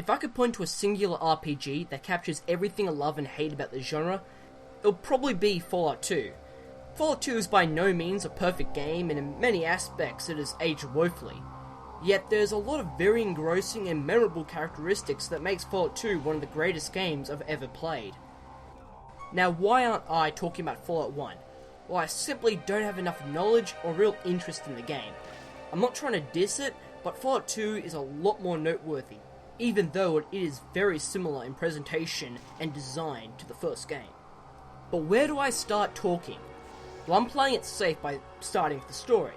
If I could point to a singular RPG that captures everything I love and hate about the genre, it'll probably be Fallout 2. Fallout 2 is by no means a perfect game, and in many aspects it has aged woefully. Yet there's a lot of very engrossing and memorable characteristics that makes Fallout 2 one of the greatest games I've ever played. Now, why aren't I talking about Fallout 1? Well, I simply don't have enough knowledge or real interest in the game. I'm not trying to diss it, but Fallout 2 is a lot more noteworthy, even though it is very similar in presentation and design to the first game. But where do I start talking? Well, I'm playing it safe by starting with the story.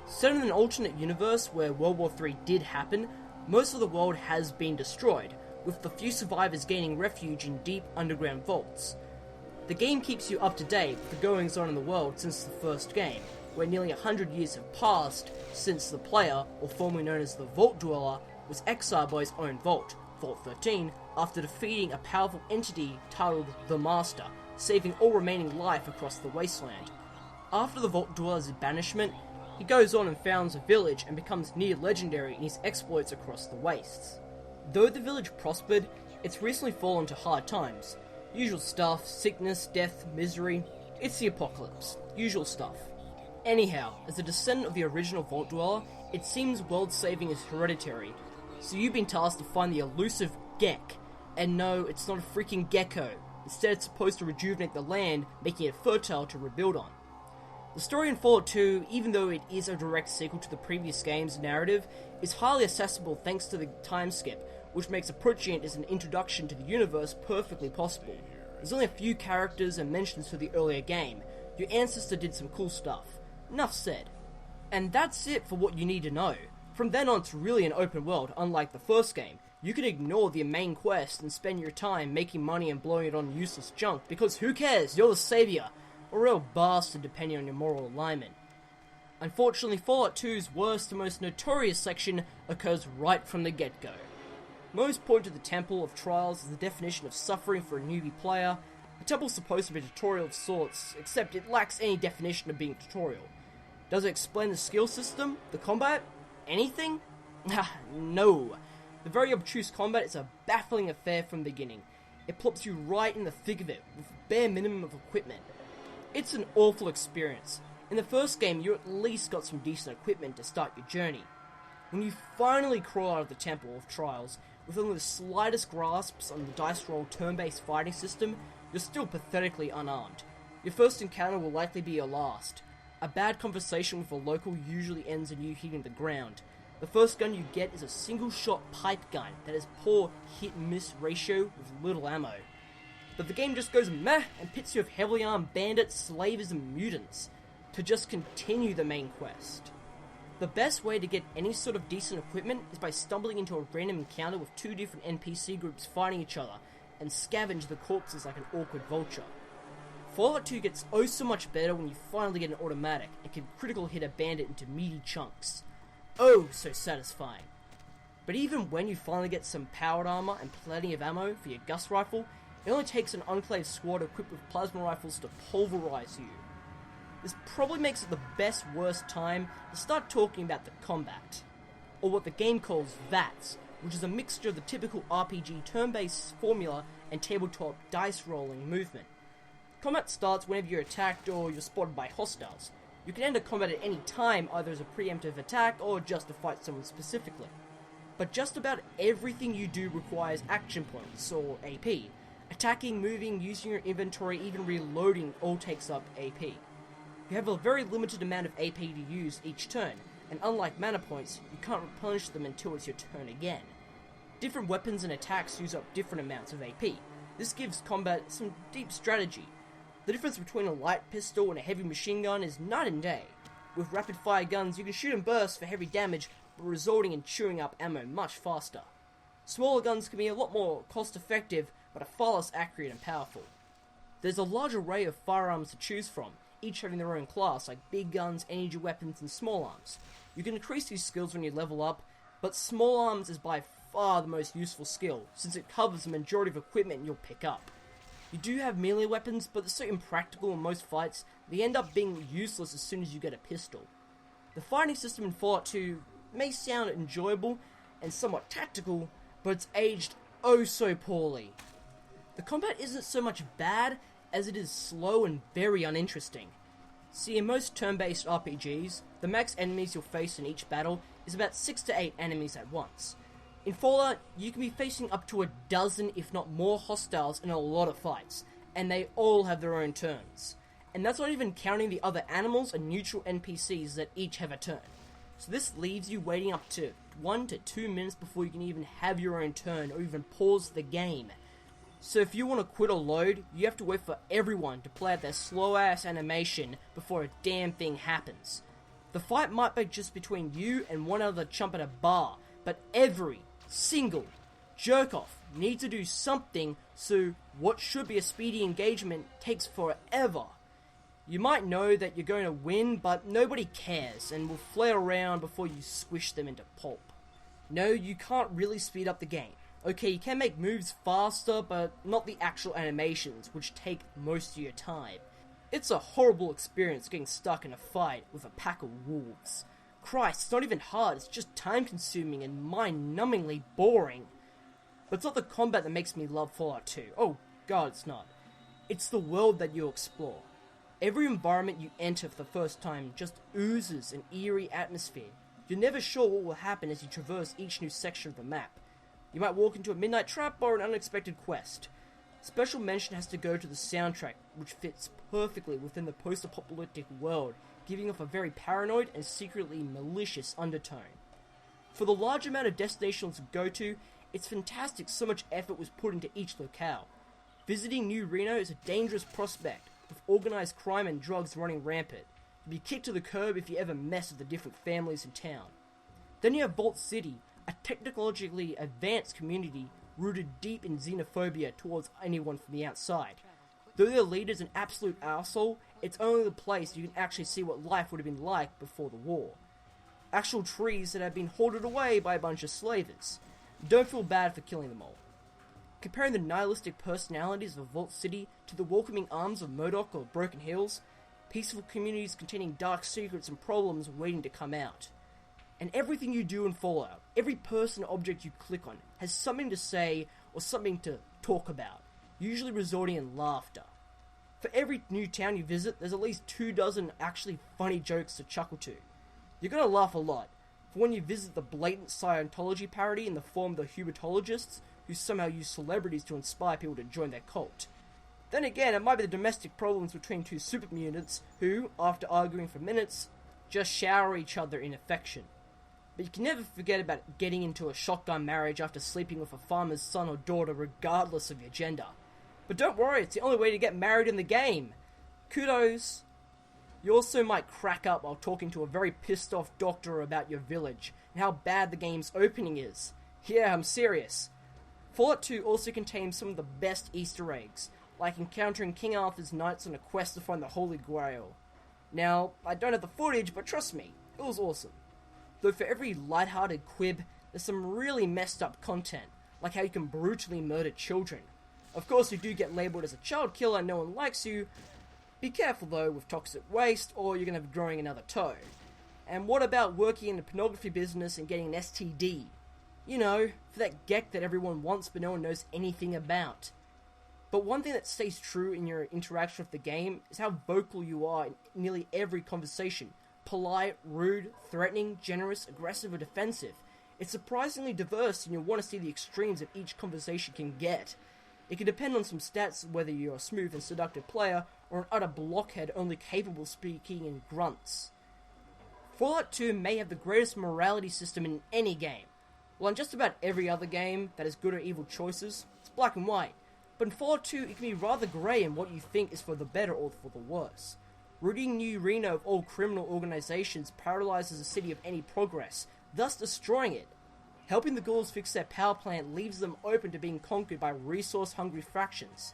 Set in an alternate universe where World War III did happen, most of the world has been destroyed, with the few survivors gaining refuge in deep underground vaults. The game keeps you up to date with the goings on in the world since the first game, where nearly 100 years have passed since the player, or formerly known as the Vault Dweller, was exiled by his own vault, Vault 13, after defeating a powerful entity titled the Master, saving all remaining life across the wasteland. After the Vault Dweller's banishment, he goes on and founds a village and becomes near legendary in his exploits across the wastes. Though the village prospered, it's recently fallen to hard times. Usual stuff, sickness, death, misery. It's the apocalypse. Usual stuff. Anyhow, as a descendant of the original Vault Dweller, it seems world saving is hereditary, so you've been tasked to find the elusive Gek. And no, it's not a freaking gecko. Instead, it's supposed to rejuvenate the land, making it fertile to rebuild on. The story in Fallout 2, even though it is a direct sequel to the previous game's narrative, is highly accessible thanks to the time skip, which makes approaching it as an introduction to the universe perfectly possible. There's only a few characters and mentions to the earlier game. Your ancestor did some cool stuff. Enough said. And that's it for what you need to know. From then on, it's really an open world, unlike the first game. You can ignore the main quest and spend your time making money and blowing it on useless junk, because who cares, you're the savior, or a real bastard depending on your moral alignment. Unfortunately, Fallout 2's worst and most notorious section occurs right from the get-go. Most point to the Temple of Trials as the definition of suffering for a newbie player. The temple's supposed to be a tutorial of sorts, except it lacks any definition of being a tutorial. Does it explain the skill system? The combat? Anything? No. The very obtuse combat is a baffling affair from the beginning. It plops you right in the thick of it, with bare minimum of equipment. It's an awful experience. In the first game, you at least got some decent equipment to start your journey. When you finally crawl out of the Temple of Trials, with only the slightest grasps on the dice roll turn-based fighting system, you're still pathetically unarmed. Your first encounter will likely be your last. A bad conversation with a local usually ends in you hitting the ground. The first gun you get is a single-shot pipe gun that has poor hit-miss ratio with little ammo. But the game just goes meh and pits you with heavily armed bandits, slavers, and mutants to just continue the main quest. The best way to get any sort of decent equipment is by stumbling into a random encounter with two different NPC groups fighting each other and scavenge the corpses like an awkward vulture. Fallout 2 gets oh so much better when you finally get an automatic and can critical hit a bandit into meaty chunks. Oh, so satisfying. But even when you finally get some powered armor and plenty of ammo for your Gus rifle, it only takes an Enclave squad equipped with plasma rifles to pulverize you. This probably makes it the best worst time to start talking about the combat, or what the game calls VATS, which is a mixture of the typical RPG turn-based formula and tabletop dice rolling movement. Combat starts whenever you're attacked or you're spotted by hostiles. You can enter combat at any time, either as a preemptive attack or just to fight someone specifically. But just about everything you do requires action points, or AP. Attacking, moving, using your inventory, even reloading all takes up AP. You have a very limited amount of AP to use each turn, and unlike mana points, you can't replenish them until it's your turn again. Different weapons and attacks use up different amounts of AP. This gives combat some deep strategy. The difference between a light pistol and a heavy machine gun is night and day. With rapid fire guns, you can shoot and burst for heavy damage, but resulting in chewing up ammo much faster. Smaller guns can be a lot more cost effective, but are far less accurate and powerful. There's a large array of firearms to choose from, each having their own class, like big guns, energy weapons, and small arms. You can increase these skills when you level up, but small arms is by far the most useful skill, since it covers the majority of equipment you'll pick up. You do have melee weapons, but they're so impractical in most fights, they end up being useless as soon as you get a pistol. The fighting system in Fallout 2 may sound enjoyable and somewhat tactical, but it's aged oh so poorly. The combat isn't so much bad as it is slow and very uninteresting. See, in most turn-based RPGs, the max enemies you'll face in each battle is about 6 to 8 enemies at once. In Fallout, you can be facing up to a dozen if not more hostiles in a lot of fights, and they all have their own turns. And that's not even counting the other animals and neutral NPCs that each have a turn. So this leaves you waiting up to 1 to 2 minutes before you can even have your own turn or even pause the game. So if you want to quit or load, you have to wait for everyone to play out their slow-ass animation before a damn thing happens. The fight might be just between you and one other chump at a bar, but every single jerk-off needs to do something, so what should be a speedy engagement takes forever. You might know that you're going to win, but nobody cares and will flare around before you squish them into pulp. No, you can't really speed up the game. Okay, you can make moves faster, but not the actual animations, which take most of your time. It's a horrible experience getting stuck in a fight with a pack of wolves. Christ, it's not even hard, it's just time-consuming and mind-numbingly boring. But it's not the combat that makes me love Fallout 2. Oh god, it's not. It's the world that you explore. Every environment you enter for the first time just oozes an eerie atmosphere. You're never sure what will happen as you traverse each new section of the map. You might walk into a midnight trap or an unexpected quest. Special mention has to go to the soundtrack, which fits perfectly within the post-apocalyptic world, giving off a very paranoid and secretly malicious undertone. For the large amount of destinations to go to, it's fantastic so much effort was put into each locale. Visiting New Reno is a dangerous prospect, with organized crime and drugs running rampant. You'll be kicked to the curb if you ever mess with the different families in town. Then you have Vault City, a technologically advanced community rooted deep in xenophobia towards anyone from the outside. Though their leader's an absolute arsehole, it's only the place you can actually see what life would have been like before the war. Actual trees that have been hoarded away by a bunch of slavers. Don't feel bad for killing them all. Comparing the nihilistic personalities of Vault City to the welcoming arms of Murdoch or Broken Hills, peaceful communities containing dark secrets and problems waiting to come out. And everything you do in Fallout, every person or object you click on, has something to say or something to talk about, usually resorting in laughter. For every new town you visit, there's at least 24 actually funny jokes to chuckle to. You're gonna laugh a lot, for when you visit the blatant Scientology parody in the form of the Hubertologists, who somehow use celebrities to inspire people to join their cult. Then again, it might be the domestic problems between two super mutants who, after arguing for minutes, just shower each other in affection. But you can never forget about getting into a shotgun marriage after sleeping with a farmer's son or daughter regardless of your gender. But don't worry, it's the only way to get married in the game. Kudos. You also might crack up while talking to a very pissed off doctor about your village and how bad the game's opening is. Yeah, I'm serious. Fallout 2 also contains some of the best Easter eggs, like encountering King Arthur's knights on a quest to find the Holy Grail. Now, I don't have the footage, but trust me, it was awesome. Though for every lighthearted quib, there's some really messed up content, like how you can brutally murder children. Of course, you do get labelled as a child killer and no one likes you. Be careful though with toxic waste, or you're going to be growing another toe. And what about working in the pornography business and getting an STD? You know, for that geck that everyone wants but no one knows anything about. But one thing that stays true in your interaction with the game is how vocal you are in nearly every conversation. Polite, rude, threatening, generous, aggressive, or defensive. It's surprisingly diverse and you'll want to see the extremes that each conversation can get. It can depend on some stats whether you're a smooth and seductive player or an utter blockhead only capable of speaking in grunts. Fallout 2 may have the greatest morality system in any game. Well, in just about every other game that has good or evil choices, it's black and white. But in Fallout 2, it can be rather grey in what you think is for the better or for the worse. Ridding New Reno of all criminal organizations paralyzes a city of any progress, thus destroying it. Helping the ghouls fix their power plant leaves them open to being conquered by resource-hungry factions.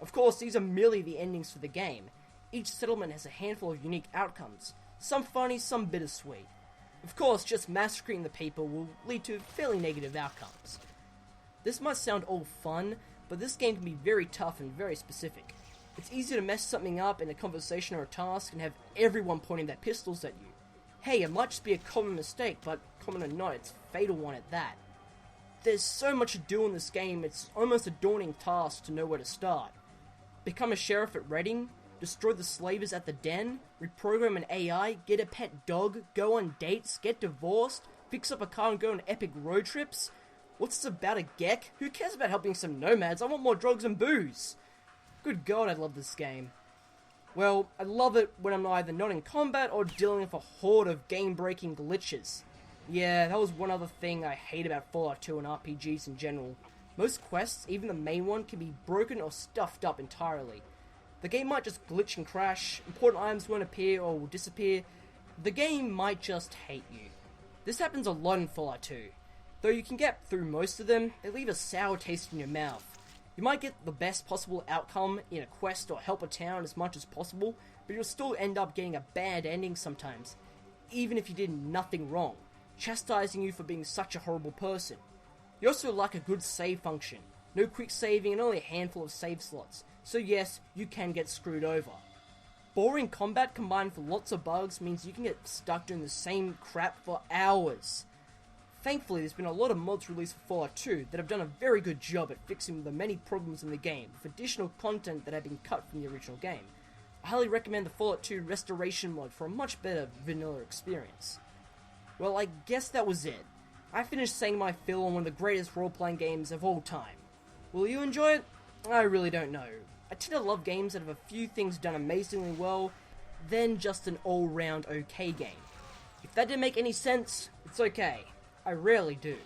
Of course, these are merely the endings for the game. Each settlement has a handful of unique outcomes, some funny, some bittersweet. Of course, just massacring the people will lead to fairly negative outcomes. This might sound all fun, but this game can be very tough and very specific. It's easy to mess something up in a conversation or a task and have everyone pointing their pistols at you. Hey, it might just be a common mistake, but common or not, it's a fatal one at that. There's so much to do in this game, it's almost a daunting task to know where to start. Become a sheriff at Reading, destroy the slavers at the Den, reprogram an AI, get a pet dog, go on dates, get divorced, fix up a car and go on epic road trips? What's this about a geck? Who cares about helping some nomads? I want more drugs and booze! Good god, I love this game. Well, I love it when I'm either not in combat or dealing with a horde of game-breaking glitches. Yeah, that was one other thing I hate about Fallout 2 and RPGs in general. Most quests, even the main one, can be broken or stuffed up entirely. The game might just glitch and crash, important items won't appear or will disappear. The game might just hate you. This happens a lot in Fallout 2. Though you can get through most of them, they leave a sour taste in your mouth. You might get the best possible outcome in a quest or help a town as much as possible, but you'll still end up getting a bad ending sometimes, even if you did nothing wrong, chastising you for being such a horrible person. You also like a good save function, no quick saving and only a handful of save slots, so yes, you can get screwed over. Boring combat combined with lots of bugs means you can get stuck doing the same crap for hours. Thankfully, there's been a lot of mods released for Fallout 2 that have done a very good job at fixing the many problems in the game, with additional content that have been cut from the original game. I highly recommend the Fallout 2 Restoration mod for a much better vanilla experience. Well, I guess that was it. I finished saying my fill on one of the greatest role-playing games of all time. Will you enjoy it? I really don't know. I tend to love games that have a few things done amazingly well, then just an all-round okay game. If that didn't make any sense, it's okay. I rarely do.